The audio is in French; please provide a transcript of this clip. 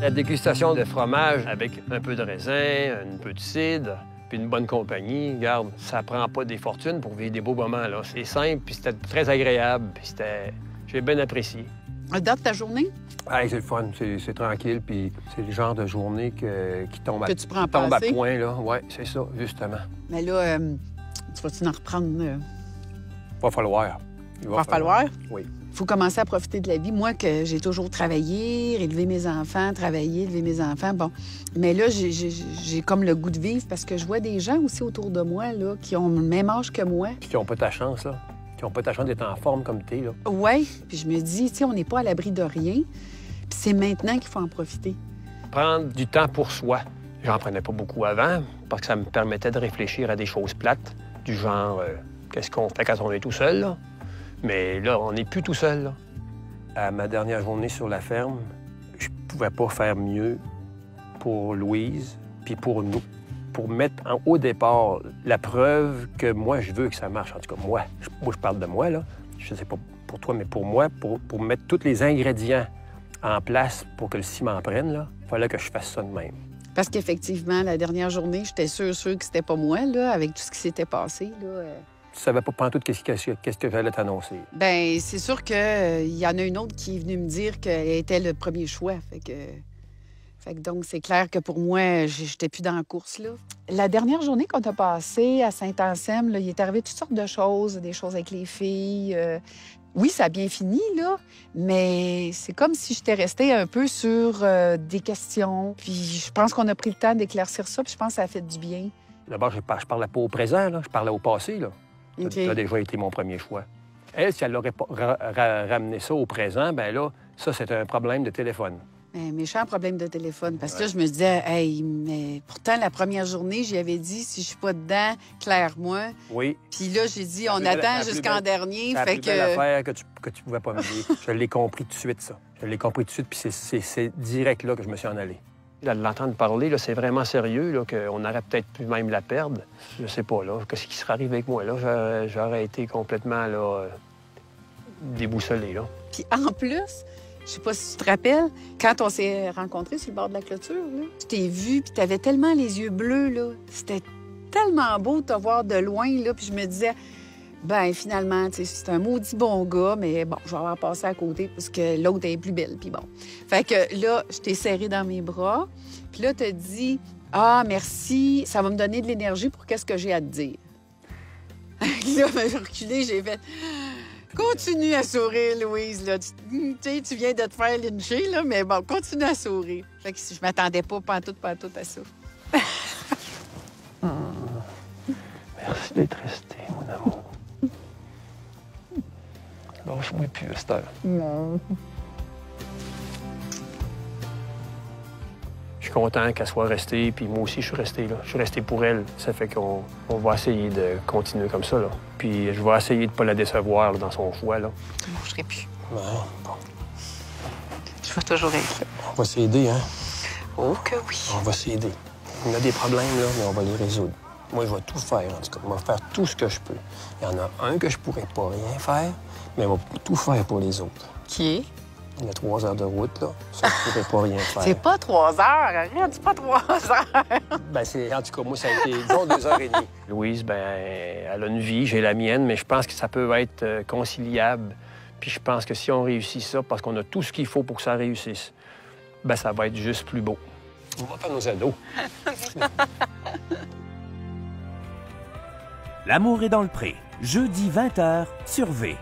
La dégustation de fromage avec un peu de raisin, un peu de cidre, puis une bonne compagnie, regarde, ça prend pas des fortunes pour vivre des beaux moments, là. C'est simple, puis c'était très agréable, puis c'était... J'ai bien apprécié. À date, ta journée? Hey, c'est le fun, c'est tranquille, puis c'est le genre de journée qui tombe Que tu prends pas tombe à assez. point, là. Oui, c'est ça, justement. Mais là, tu vas-tu en reprendre? Va falloir. Il Va falloir? Oui. Il faut commencer à profiter de la vie. Moi, que j'ai toujours travaillé, élevé mes enfants, travaillé, élevé mes enfants, bon. Mais là, j'ai comme le goût de vivre parce que je vois des gens aussi autour de moi, là, qui ont le même âge que moi. Puis qui n'ont pas ta chance, là. Qui n'ont pas ta chance d'être en forme comme t'es, là. Oui, puis je me dis, tu sais, on n'est pas à l'abri de rien. Puis c'est maintenant qu'il faut en profiter. Prendre du temps pour soi. J'en prenais pas beaucoup avant parce que ça me permettait de réfléchir à des choses plates, du genre, qu'est-ce qu'on fait quand on est tout seul, là? Mais là, on n'est plus tout seul, là. À ma dernière journée sur la ferme, je pouvais pas faire mieux pour Louise puis pour nous. Pour mettre au départ la preuve que moi, je veux que ça marche. En tout cas, moi, je parle de moi, là. Je sais pas pour toi, mais pour moi, pour mettre tous les ingrédients en place pour que le ciment prenne, là, il fallait que je fasse ça de même. Parce qu'effectivement, la dernière journée, j'étais sûre que c'était pas moi, là, avec tout ce qui s'était passé, là. Tu savais pas pantoute qu'est-ce que j'allais t'annoncer. Bien, c'est sûr qu'il y en a une autre qui est venue me dire qu'elle était le premier choix. Fait que donc, c'est clair que pour moi, j'étais plus dans la course, là. La dernière journée qu'on a passée à Saint-Anselme, là, il est arrivé toutes sortes de choses, des choses avec les filles. Oui, ça a bien fini, là, mais c'est comme si j'étais restée un peu sur des questions. Puis je pense qu'on a pris le temps d'éclaircir ça, puis je pense que ça a fait du bien. D'abord, je parlais pas au présent, là. Je parlais au passé, là. OK. Ça a déjà été mon premier choix. Elle, si elle n'aurait pas ramené ça au présent, ben là, ça, c'est un problème de téléphone. Un méchant problème de téléphone. Parce que là, je me disais, hey, mais pourtant, la première journée, j'y avais dit, si je suis pas dedans, claire-moi. Oui. Puis là, j'ai dit, La on plus belle- attend la plus jusqu'en belle- dernier. C'est la Fait plus belle que. affaire que tu pouvais pas me dire. Je l'ai compris tout de suite, ça. Je l'ai compris tout de suite, puis c'est direct là que je me suis en allé. Là, de l'entendre parler, là, c'est vraiment sérieux, là, qu'on aurait peut-être pu même la perdre. Je sais pas, là, qu'est-ce qui serait arrivé avec moi, là? J'aurais été complètement, là, déboussolé, là. Puis en plus, je sais pas si tu te rappelles, quand on s'est rencontrés sur le bord de la clôture, là, je t'ai vu, puis t'avais tellement les yeux bleus, là. C'était tellement beau de te voir de loin, là. Puis je me disais, ben finalement, tu sais, c'est un maudit bon gars, mais bon, je vais avoir passé à côté parce que l'autre est plus belle, puis bon. Fait que là, je t'ai serré dans mes bras, puis là, t'as dit, ah, merci, ça va me donner de l'énergie pour qu'est-ce que j'ai à te dire. Là, ben, j'ai reculé, j'ai fait... Continue à sourire, Louise. Là. Tu sais, tu viens de te faire lyncher, là, mais bon, continue à sourire. Fait que je m'attendais pas pantoute à ça. Merci d'être resté, mon amour. Lâche-moi plus, Esther. Non. Je suis content qu'elle soit restée, puis moi aussi, je suis resté là. Je suis resté pour elle. Ça fait qu'on va essayer de continuer comme ça, là. Puis je vais essayer de ne pas la décevoir là, dans son choix, là. Je ne bougerai plus. Ouais, bon. Je vais toujours être là. On va s'aider, hein? Oh que oui. On va s'aider. On a des problèmes, là, mais on va les résoudre. Moi, je vais tout faire, en tout cas. Je vais faire tout ce que je peux. Il y en a un que je pourrais pas rien faire, mais on va tout faire pour les autres. Qui est? Il y a 3 heures de route, là. Ça, je pourrais pas rien faire. C'est pas 3 heures. Arrête, c'est pas 3 heures. Ben, en tout cas, moi, ça a été, disons, 2h30. Louise, ben, elle a une vie, j'ai la mienne, mais je pense que ça peut être conciliable. Puis je pense que si on réussit ça, parce qu'on a tout ce qu'il faut pour que ça réussisse, ben, ça va être juste plus beau. On va faire nos ados. L'amour est dans le pré, jeudi 20h sur V.